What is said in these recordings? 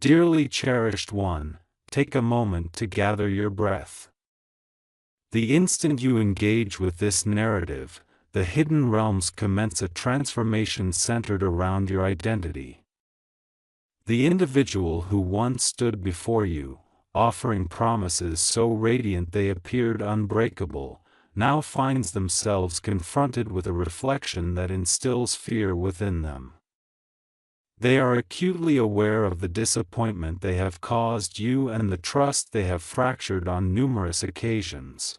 Dearly cherished one, take a moment to gather your breath. The instant you engage with this narrative, the hidden realms commence a transformation centered around your identity. The individual who once stood before you, offering promises so radiant they appeared unbreakable, now finds themselves confronted with a reflection that instills fear within them. They are acutely aware of the disappointment they have caused you and the trust they have fractured on numerous occasions.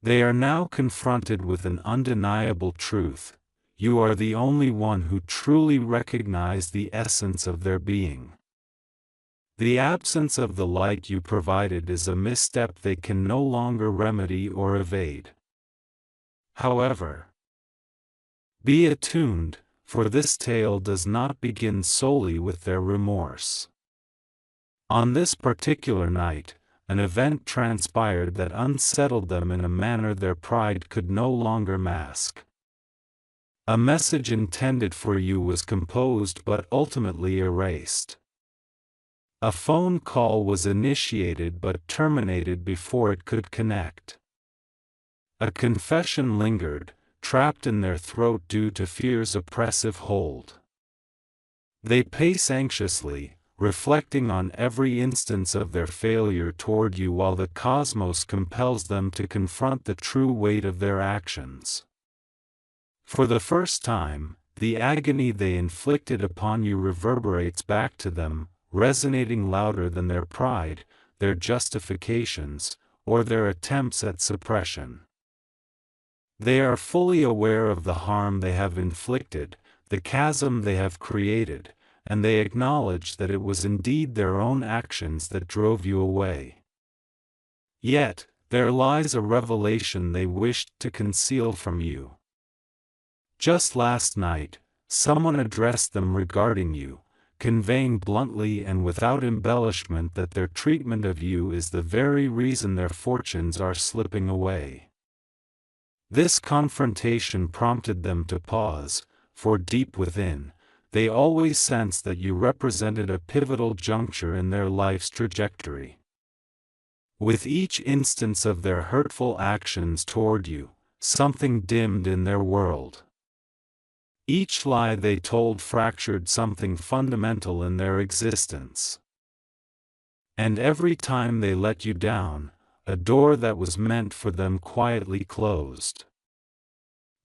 They are now confronted with an undeniable truth: you are the only one who truly recognizes the essence of their being. The absence of the light you provided is a misstep they can no longer remedy or evade. However, be attuned, for this tale does not begin solely with their remorse. On this particular night, an event transpired that unsettled them in a manner their pride could no longer mask. A message intended for you was composed but ultimately erased. A phone call was initiated but terminated before it could connect. A confession lingered, trapped in their throat due to fear's oppressive hold. They pace anxiously, reflecting on every instance of their failure toward you while the cosmos compels them to confront the true weight of their actions. For the first time, the agony they inflicted upon you reverberates back to them, resonating louder than their pride, their justifications, or their attempts at suppression. They are fully aware of the harm they have inflicted, the chasm they have created, and they acknowledge that it was indeed their own actions that drove you away. Yet, there lies a revelation they wished to conceal from you. Just last night, someone addressed them regarding you, conveying bluntly and without embellishment that their treatment of you is the very reason their fortunes are slipping away. This confrontation prompted them to pause, for deep within, they always sensed that you represented a pivotal juncture in their life's trajectory. With each instance of their hurtful actions toward you, something dimmed in their world. Each lie they told fractured something fundamental in their existence. And every time they let you down, a door that was meant for them quietly closed.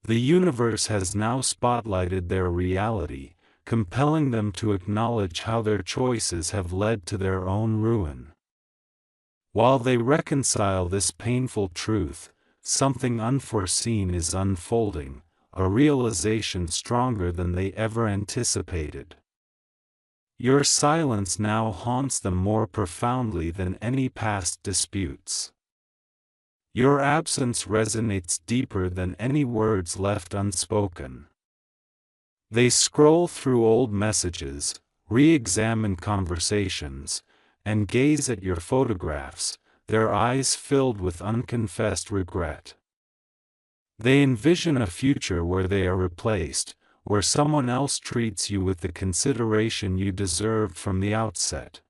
The universe has now spotlighted their reality, compelling them to acknowledge how their choices have led to their own ruin. While they reconcile this painful truth, something unforeseen is unfolding, a realization stronger than they ever anticipated. Your silence now haunts them more profoundly than any past disputes. Your absence resonates deeper than any words left unspoken. They scroll through old messages, re-examine conversations, and gaze at your photographs, their eyes filled with unconfessed regret. They envision a future where they are replaced, where someone else treats you with the consideration you deserved from the outset.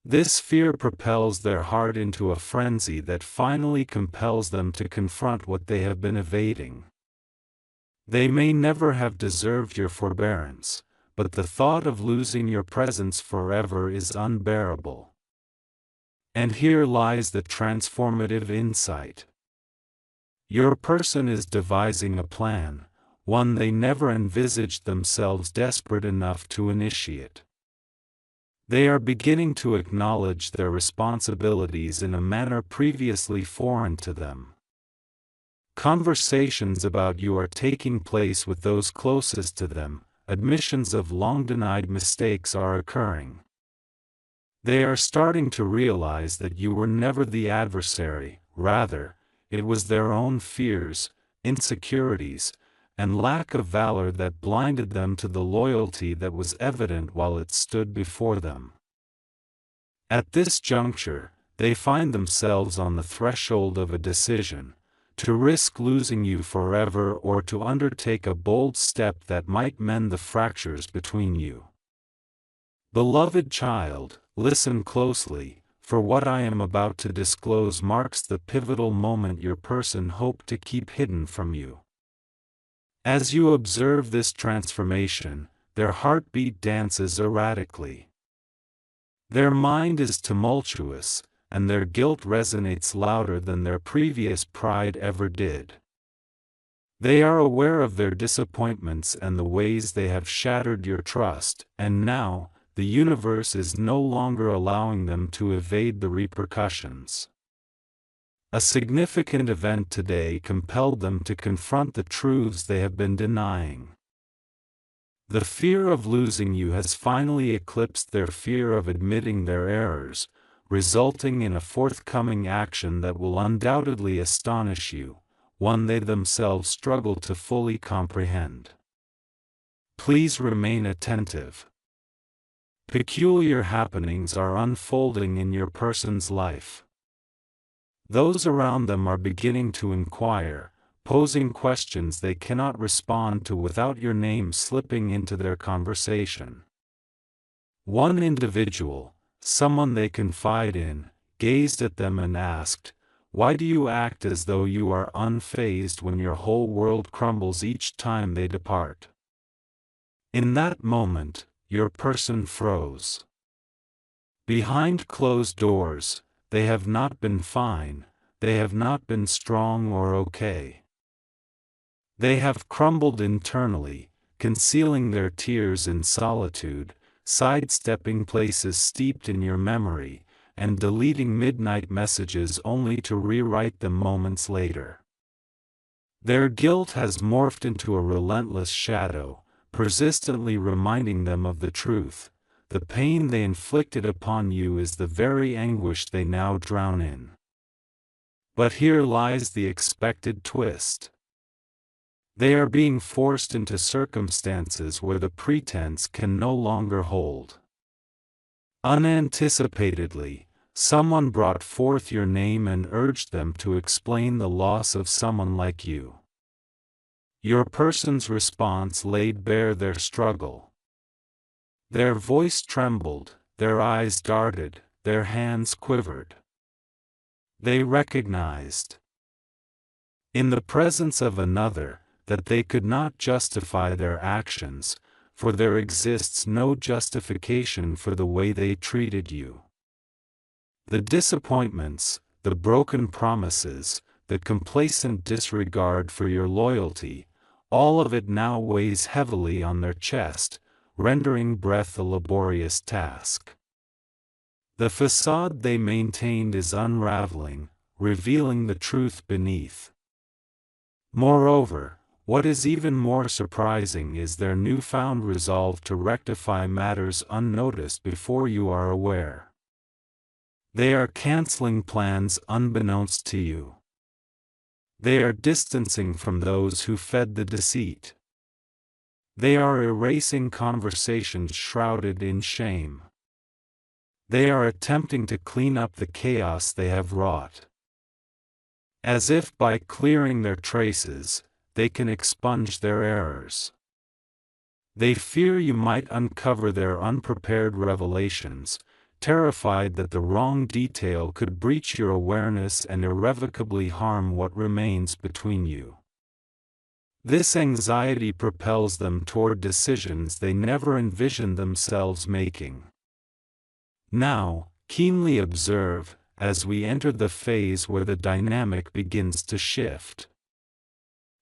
This fear propels their heart into a frenzy that finally compels them to confront what they have been evading. They may never have deserved your forbearance, but the thought of losing your presence forever is unbearable. And here lies the transformative insight. Your person is devising a plan, one they never envisaged themselves desperate enough to initiate. They are beginning to acknowledge their responsibilities in a manner previously foreign to them. Conversations about you are taking place with those closest to them, admissions of long-denied mistakes are occurring. They are starting to realize that you were never the adversary, rather, it was their own fears, insecurities, and lack of valor that blinded them to the loyalty that was evident while it stood before them. At this juncture, they find themselves on the threshold of a decision: to risk losing you forever or to undertake a bold step that might mend the fractures between you. Beloved child, listen closely, for what I am about to disclose marks the pivotal moment your person hoped to keep hidden from you. As you observe this transformation, their heartbeat dances erratically. Their mind is tumultuous, and their guilt resonates louder than their previous pride ever did. They are aware of their disappointments and the ways they have shattered your trust, and now, the universe is no longer allowing them to evade the repercussions. A significant event today compelled them to confront the truths they have been denying. The fear of losing you has finally eclipsed their fear of admitting their errors, resulting in a forthcoming action that will undoubtedly astonish you, one they themselves struggle to fully comprehend. Please remain attentive. Peculiar happenings are unfolding in your person's life. Those around them are beginning to inquire, posing questions they cannot respond to without your name slipping into their conversation. One individual, someone they confide in, gazed at them and asked, "Why do you act as though you are unfazed when your whole world crumbles each time they depart?" In that moment, your person froze. Behind closed doors, they have not been fine, they have not been strong or okay. They have crumbled internally, concealing their tears in solitude, sidestepping places steeped in your memory, and deleting midnight messages only to rewrite them moments later. Their guilt has morphed into a relentless shadow, persistently reminding them of the truth. The pain they inflicted upon you is the very anguish they now drown in. But here lies the expected twist. They are being forced into circumstances where the pretense can no longer hold. Unanticipatedly, someone brought forth your name and urged them to explain the loss of someone like you. Your person's response laid bare their struggle. Their voice trembled, their eyes darted, their hands quivered. They recognized, in the presence of another, that they could not justify their actions, for there exists no justification for the way they treated you. The disappointments, the broken promises, the complacent disregard for your loyalty, all of it now weighs heavily on their chest, rendering breath a laborious task. The facade they maintained is unraveling, revealing the truth beneath. Moreover, what is even more surprising is their newfound resolve to rectify matters unnoticed before you are aware. They are canceling plans unbeknownst to you. They are distancing from those who fed the deceit. They are erasing conversations shrouded in shame. They are attempting to clean up the chaos they have wrought. As if by clearing their traces, they can expunge their errors. They fear you might uncover their unprepared revelations, terrified that the wrong detail could breach your awareness and irrevocably harm what remains between you. This anxiety propels them toward decisions they never envisioned themselves making. Now, keenly observe, as we enter the phase where the dynamic begins to shift.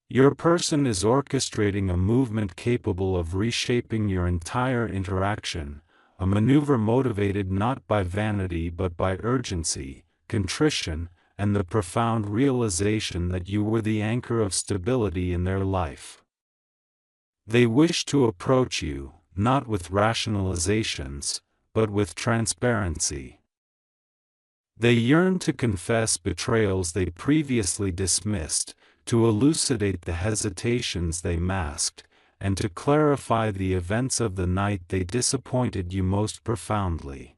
Your person is orchestrating a movement capable of reshaping your entire interaction, a maneuver motivated not by vanity but by urgency, contrition, and the profound realization that you were the anchor of stability in their life. They wish to approach you, not with rationalizations, but with transparency. They yearn to confess betrayals they previously dismissed, to elucidate the hesitations they masked, and to clarify the events of the night they disappointed you most profoundly.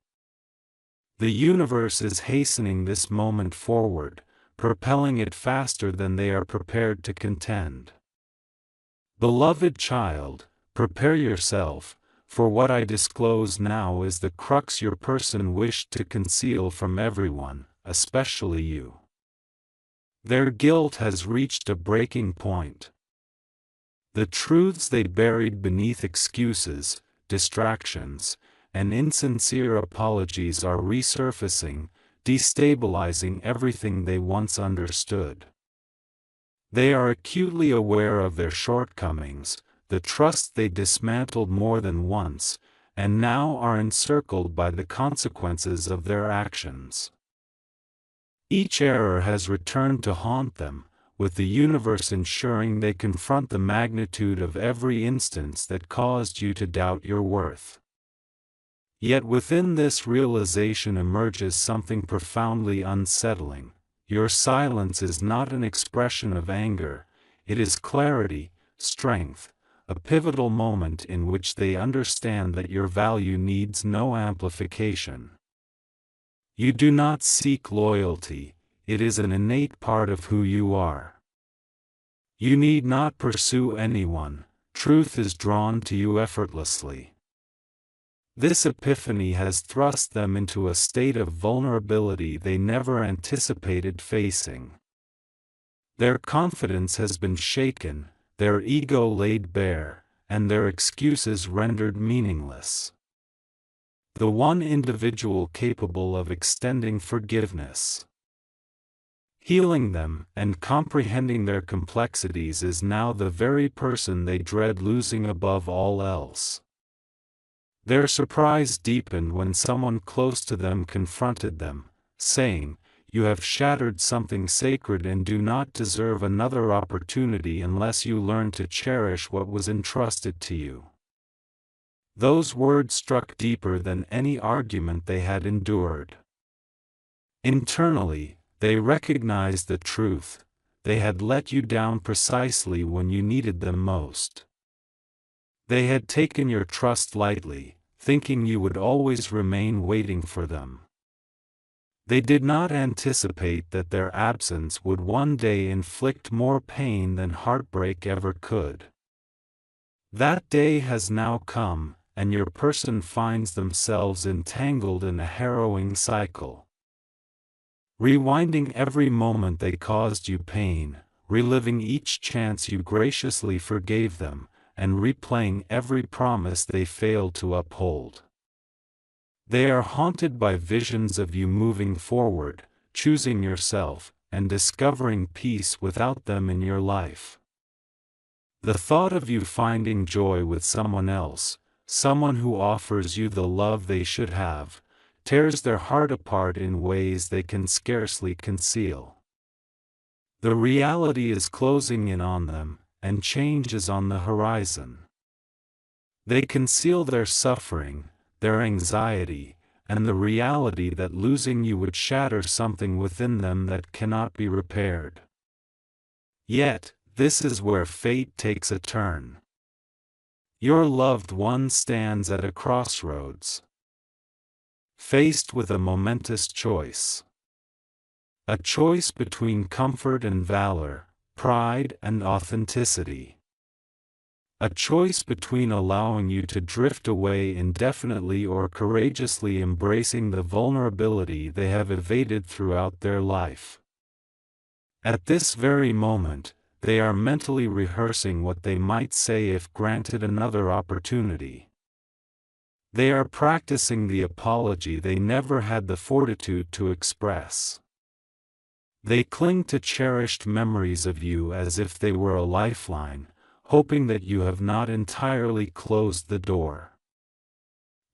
The universe is hastening this moment forward, propelling it faster than they are prepared to contend. Beloved child, prepare yourself, for what I disclose now is the crux your person wished to conceal from everyone, especially you. Their guilt has reached a breaking point. The truths they buried beneath excuses, distractions, and insincere apologies are resurfacing, destabilizing everything they once understood. They are acutely aware of their shortcomings, the trust they dismantled more than once, and now are encircled by the consequences of their actions. Each error has returned to haunt them, with the universe ensuring they confront the magnitude of every instance that caused you to doubt your worth. Yet within this realization emerges something profoundly unsettling. Your silence is not an expression of anger, it is clarity, strength, a pivotal moment in which they understand that your value needs no amplification. You do not seek loyalty, it is an innate part of who you are. You need not pursue anyone, truth is drawn to you effortlessly. This epiphany has thrust them into a state of vulnerability they never anticipated facing. Their confidence has been shaken, their ego laid bare, and their excuses rendered meaningless. The one individual capable of extending forgiveness, healing them, and comprehending their complexities is now the very person they dread losing above all else. Their surprise deepened when someone close to them confronted them, saying, "You have shattered something sacred and do not deserve another opportunity unless you learn to cherish what was entrusted to you." Those words struck deeper than any argument they had endured. Internally, they recognized the truth: they had let you down precisely when you needed them most. They had taken your trust lightly, thinking you would always remain waiting for them. They did not anticipate that their absence would one day inflict more pain than heartbreak ever could. That day has now come, and your person finds themselves entangled in a harrowing cycle. Rewinding every moment they caused you pain, reliving each chance you graciously forgave them, and replaying every promise they failed to uphold. They are haunted by visions of you moving forward, choosing yourself, and discovering peace without them in your life. The thought of you finding joy with someone else, someone who offers you the love they should have, tears their heart apart in ways they can scarcely conceal. The reality is closing in on them, and change is on the horizon. They conceal their suffering, their anxiety, and the reality that losing you would shatter something within them that cannot be repaired. Yet, this is where fate takes a turn. Your loved one stands at a crossroads, faced with a momentous choice. A choice between comfort and valor, pride and authenticity. A choice between allowing you to drift away indefinitely or courageously embracing the vulnerability they have evaded throughout their life. At this very moment, they are mentally rehearsing what they might say if granted another opportunity. They are practicing the apology they never had the fortitude to express. They cling to cherished memories of you as if they were a lifeline, hoping that you have not entirely closed the door.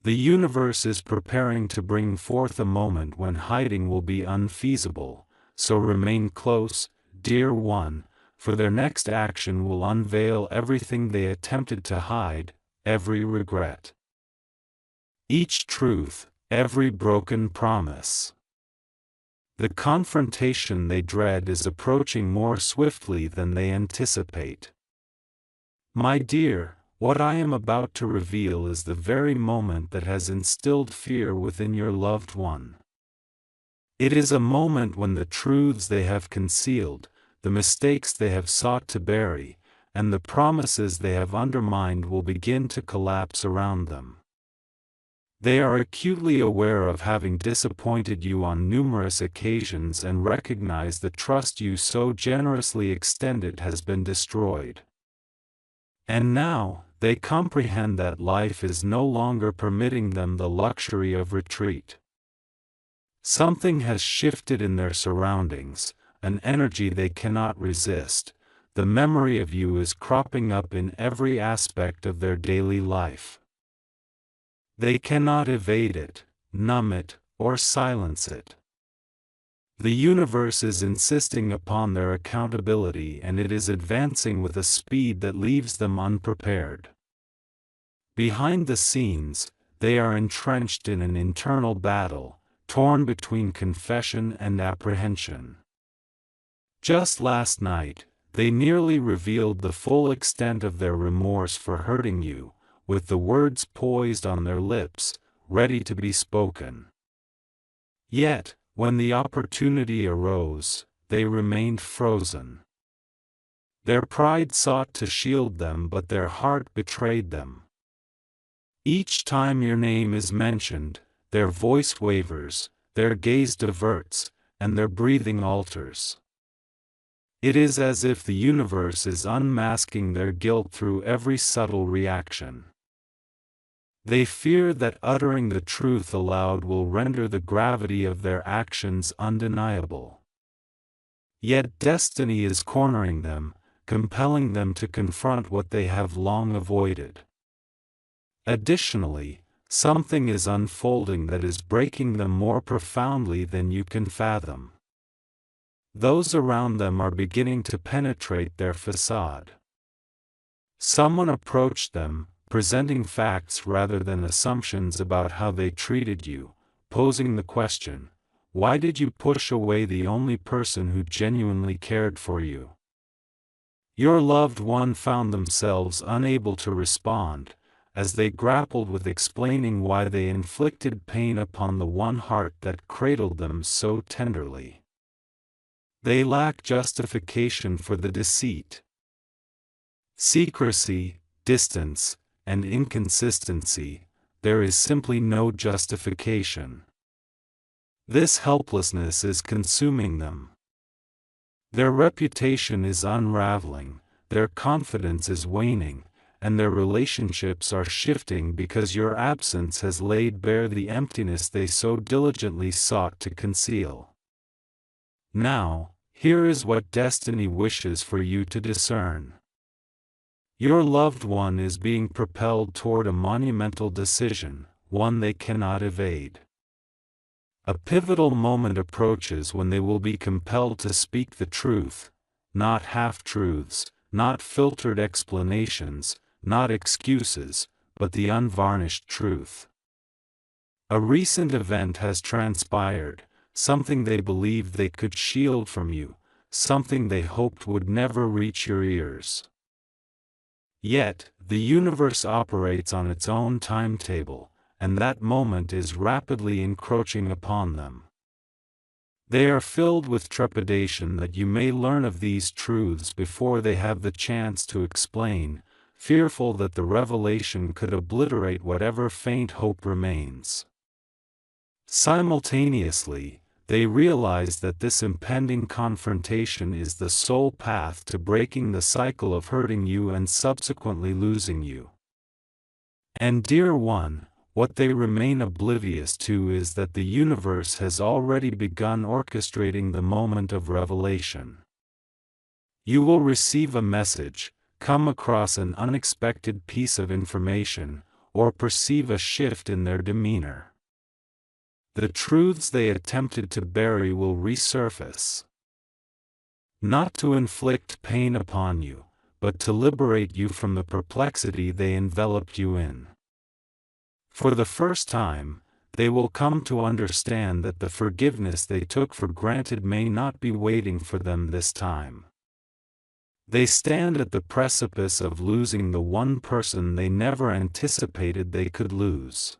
The universe is preparing to bring forth a moment when hiding will be unfeasible, so remain close, dear one, for their next action will unveil everything they attempted to hide, every regret, each truth, every broken promise. The confrontation they dread is approaching more swiftly than they anticipate. My dear, what I am about to reveal is the very moment that has instilled fear within your loved one. It is a moment when the truths they have concealed, the mistakes they have sought to bury, and the promises they have undermined will begin to collapse around them. They are acutely aware of having disappointed you on numerous occasions and recognize the trust you so generously extended has been destroyed. And now, they comprehend that life is no longer permitting them the luxury of retreat. Something has shifted in their surroundings, an energy they cannot resist. The memory of you is cropping up in every aspect of their daily life. They cannot evade it, numb it, or silence it. The universe is insisting upon their accountability, and it is advancing with a speed that leaves them unprepared. Behind the scenes, they are entrenched in an internal battle, torn between confession and apprehension. Just last night, they nearly revealed the full extent of their remorse for hurting you, with the words poised on their lips, ready to be spoken. Yet, when the opportunity arose, they remained frozen. Their pride sought to shield them, but their heart betrayed them. Each time your name is mentioned, their voice wavers, their gaze diverts, and their breathing alters. It is as if the universe is unmasking their guilt through every subtle reaction. They fear that uttering the truth aloud will render the gravity of their actions undeniable. Yet destiny is cornering them, compelling them to confront what they have long avoided. Additionally, something is unfolding that is breaking them more profoundly than you can fathom. Those around them are beginning to penetrate their facade. Someone approached them, presenting facts rather than assumptions about how they treated you, posing the question, why did you push away the only person who genuinely cared for you? Your loved one found themselves unable to respond, as they grappled with explaining why they inflicted pain upon the one heart that cradled them so tenderly. They lack justification for the deceit. Secrecy, distance, and inconsistency, there is simply no justification. This helplessness is consuming them. Their reputation is unraveling, their confidence is waning, and their relationships are shifting because your absence has laid bare the emptiness they so diligently sought to conceal. Now, here is what destiny wishes for you to discern. Your loved one is being propelled toward a monumental decision, one they cannot evade. A pivotal moment approaches when they will be compelled to speak the truth, not half-truths, not filtered explanations, not excuses, but the unvarnished truth. A recent event has transpired, something they believed they could shield from you, something they hoped would never reach your ears. Yet, the universe operates on its own timetable, and that moment is rapidly encroaching upon them. They are filled with trepidation that you may learn of these truths before they have the chance to explain, fearful that the revelation could obliterate whatever faint hope remains. Simultaneously, they realize that this impending confrontation is the sole path to breaking the cycle of hurting you and subsequently losing you. And dear one, what they remain oblivious to is that the universe has already begun orchestrating the moment of revelation. You will receive a message, come across an unexpected piece of information, or perceive a shift in their demeanor. The truths they attempted to bury will resurface. Not to inflict pain upon you, but to liberate you from the perplexity they enveloped you in. For the first time, they will come to understand that the forgiveness they took for granted may not be waiting for them this time. They stand at the precipice of losing the one person they never anticipated they could lose.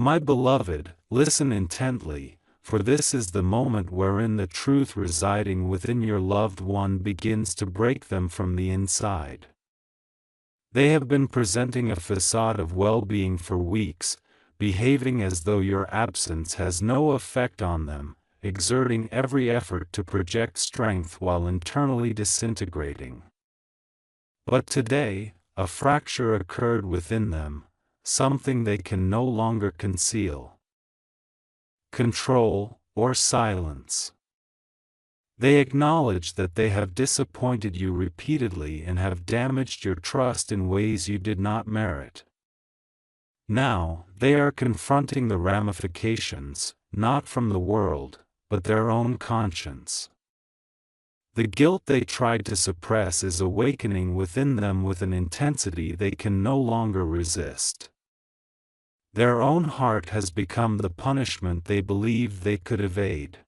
My beloved, listen intently, for this is the moment wherein the truth residing within your loved one begins to break them from the inside. They have been presenting a facade of well-being for weeks, behaving as though your absence has no effect on them, exerting every effort to project strength while internally disintegrating. But today, a fracture occurred within them, something they can no longer conceal. Control, or silence. They acknowledge that they have disappointed you repeatedly and have damaged your trust in ways you did not merit. Now, they are confronting the ramifications, not from the world, but their own conscience. The guilt they tried to suppress is awakening within them with an intensity they can no longer resist. Their own heart has become the punishment they believed they could evade.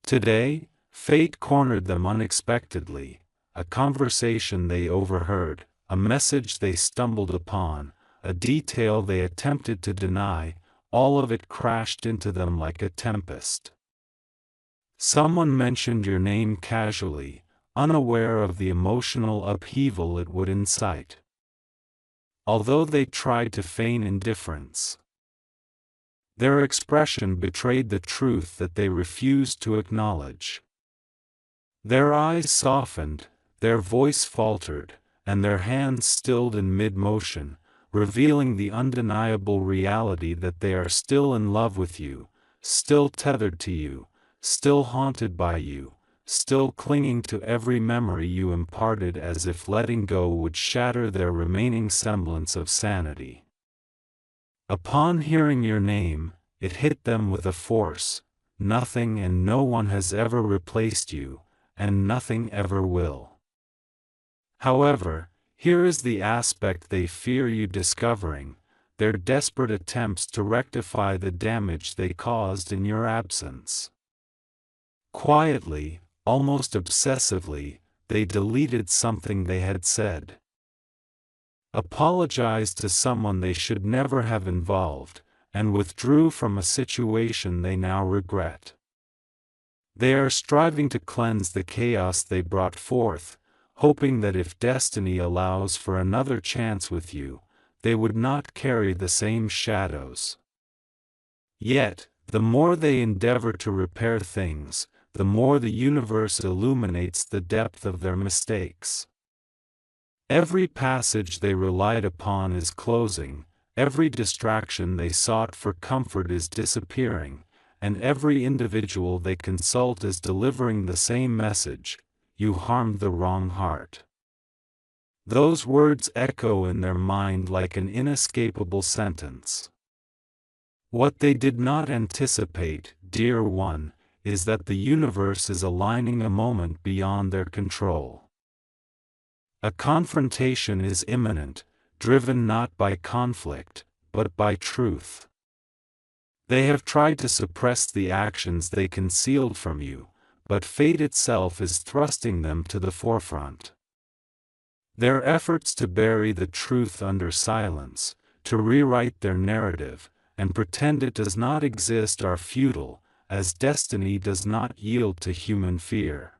Today, fate cornered them unexpectedly, a conversation they overheard, a message they stumbled upon, a detail they attempted to deny, all of it crashed into them like a tempest. Someone mentioned your name casually, unaware of the emotional upheaval it would incite. Although they tried to feign indifference, their expression betrayed the truth that they refused to acknowledge. Their eyes softened, their voice faltered, and their hands stilled in mid-motion, revealing the undeniable reality that they are still in love with you, still tethered to you, still haunted by you, still clinging to every memory you imparted, as if letting go would shatter their remaining semblance of sanity. Upon hearing your name, it hit them with a force. Nothing and no one has ever replaced you, and nothing ever will. However, here is the aspect they fear you discovering: their desperate attempts to rectify the damage they caused in your absence. Quietly, almost obsessively, they deleted something they had said, apologized to someone they should never have involved, and withdrew from a situation they now regret. They are striving to cleanse the chaos they brought forth, hoping that if destiny allows for another chance with you, they would not carry the same shadows. Yet, the more they endeavor to repair things, the more the universe illuminates the depth of their mistakes. Every passage they relied upon is closing, every distraction they sought for comfort is disappearing, and every individual they consult is delivering the same message: you harmed the wrong heart. Those words echo in their mind like an inescapable sentence. What they did not anticipate, dear one, is that the universe is aligning a moment beyond their control. A confrontation is imminent, driven not by conflict, but by truth. They have tried to suppress the actions they concealed from you, but fate itself is thrusting them to the forefront. Their efforts to bury the truth under silence, to rewrite their narrative, and pretend it does not exist are futile, as destiny does not yield to human fear.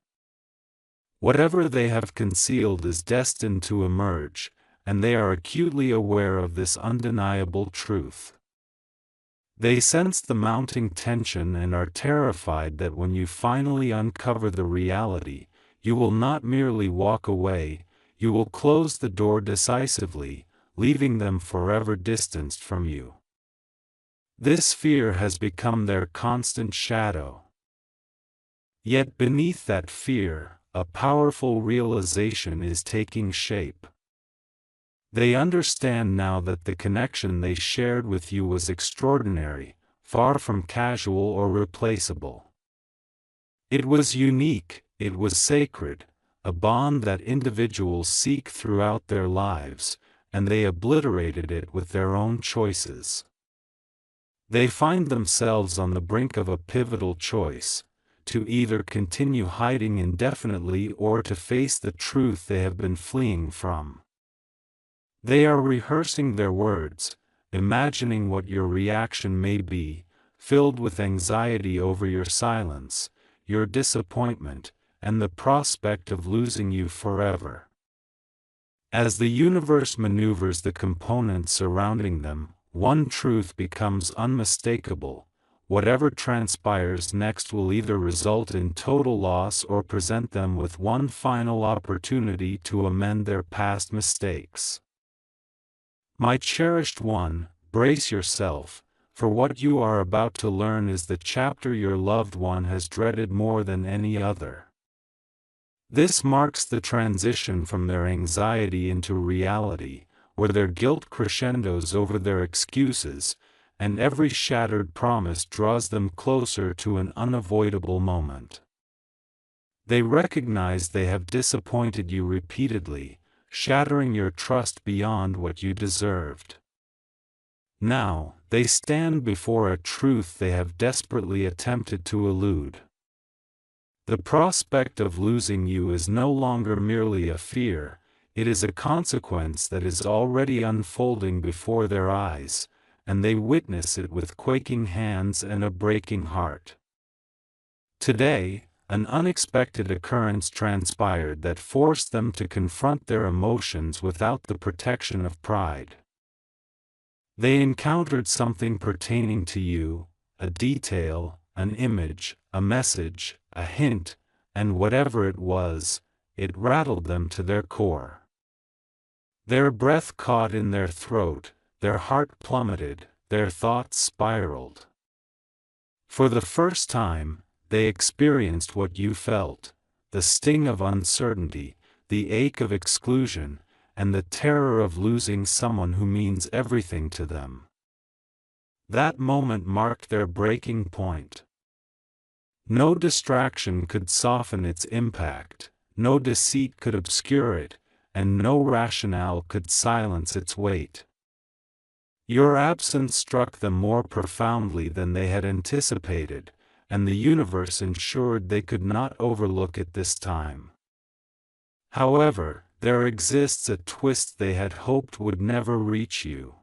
Whatever they have concealed is destined to emerge, and they are acutely aware of this undeniable truth. They sense the mounting tension and are terrified that when you finally uncover the reality, you will not merely walk away, you will close the door decisively, leaving them forever distanced from you. This fear has become their constant shadow. Yet beneath that fear, a powerful realization is taking shape. They understand now that the connection they shared with you was extraordinary, far from casual or replaceable. It was unique, it was sacred, a bond that individuals seek throughout their lives, and they obliterated it with their own choices. They find themselves on the brink of a pivotal choice: to either continue hiding indefinitely or to face the truth they have been fleeing from. They are rehearsing their words, imagining what your reaction may be, filled with anxiety over your silence, your disappointment, and the prospect of losing you forever. As the universe maneuvers the components surrounding them, one truth becomes unmistakable: whatever transpires next will either result in total loss or present them with one final opportunity to amend their past mistakes. My cherished one, brace yourself, for what you are about to learn is the chapter your loved one has dreaded more than any other. This marks the transition from their anxiety into reality, where their guilt crescendos over their excuses, and every shattered promise draws them closer to an unavoidable moment. They recognize they have disappointed you repeatedly, shattering your trust beyond what you deserved. Now, they stand before a truth they have desperately attempted to elude. The prospect of losing you is no longer merely a fear, it is a consequence that is already unfolding before their eyes, and they witness it with quaking hands and a breaking heart. Today, an unexpected occurrence transpired that forced them to confront their emotions without the protection of pride. They encountered something pertaining to you, a detail, an image, a message, a hint, and whatever it was, it rattled them to their core. Their breath caught in their throat, their heart plummeted, their thoughts spiraled. For the first time, they experienced what you felt: the sting of uncertainty, the ache of exclusion, and the terror of losing someone who means everything to them. That moment marked their breaking point. No distraction could soften its impact, no deceit could obscure it, and no rationale could silence its weight. Your absence struck them more profoundly than they had anticipated, and the universe ensured they could not overlook it this time. However, there exists a twist they had hoped would never reach you.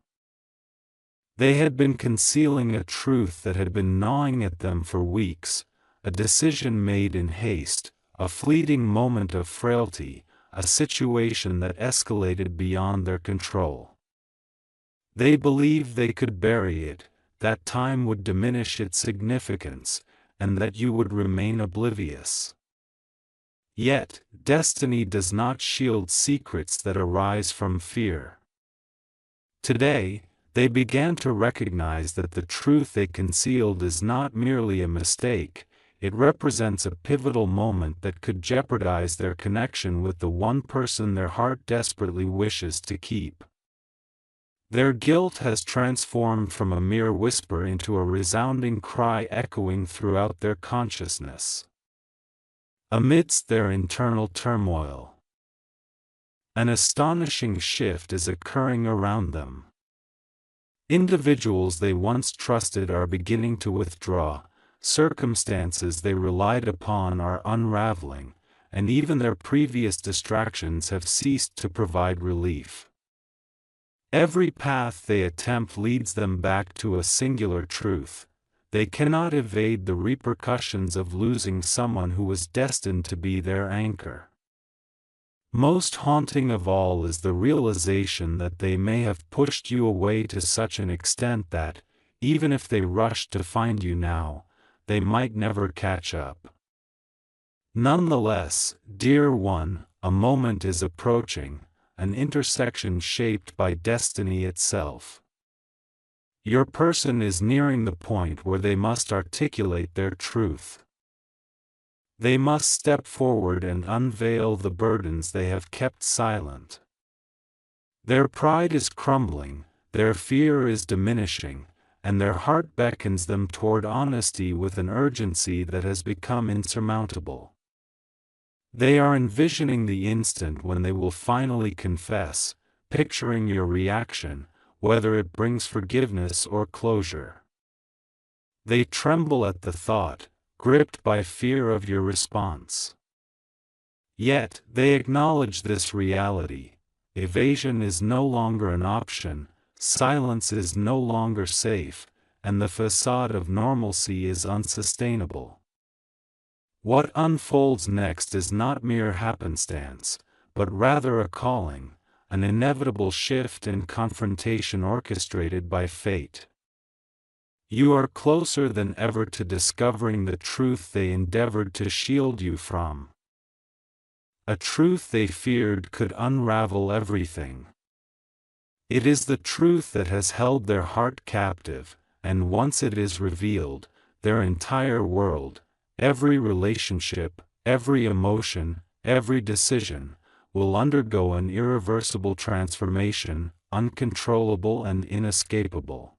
They had been concealing a truth that had been gnawing at them for weeks, a decision made in haste, a fleeting moment of frailty, a situation that escalated beyond their control. They believed they could bury it, that time would diminish its significance, and that you would remain oblivious. Yet, destiny does not shield secrets that arise from fear. Today, they began to recognize that the truth they concealed is not merely a mistake, it represents a pivotal moment that could jeopardize their connection with the one person their heart desperately wishes to keep. Their guilt has transformed from a mere whisper into a resounding cry echoing throughout their consciousness. Amidst their internal turmoil, an astonishing shift is occurring around them. Individuals they once trusted are beginning to withdraw, circumstances they relied upon are unraveling, and even their previous distractions have ceased to provide relief. Every path they attempt leads them back to a singular truth: they cannot evade the repercussions of losing someone who was destined to be their anchor. Most haunting of all is the realization that they may have pushed you away to such an extent that, even if they rushed to find you now, they might never catch up. Nonetheless, dear one, a moment is approaching, an intersection shaped by destiny itself. Your person is nearing the point where they must articulate their truth. They must step forward and unveil the burdens they have kept silent. Their pride is crumbling, their fear is diminishing, and their heart beckons them toward honesty with an urgency that has become insurmountable. They are envisioning the instant when they will finally confess, picturing your reaction, whether it brings forgiveness or closure. They tremble at the thought, gripped by fear of your response. Yet, they acknowledge this reality: evasion is no longer an option, silence is no longer safe, and the facade of normalcy is unsustainable. What unfolds next is not mere happenstance, but rather a calling, an inevitable shift and confrontation orchestrated by fate. You are closer than ever to discovering the truth they endeavored to shield you from. A truth they feared could unravel everything. It is the truth that has held their heart captive, and once it is revealed, their entire world, every relationship, every emotion, every decision, will undergo an irreversible transformation, uncontrollable and inescapable.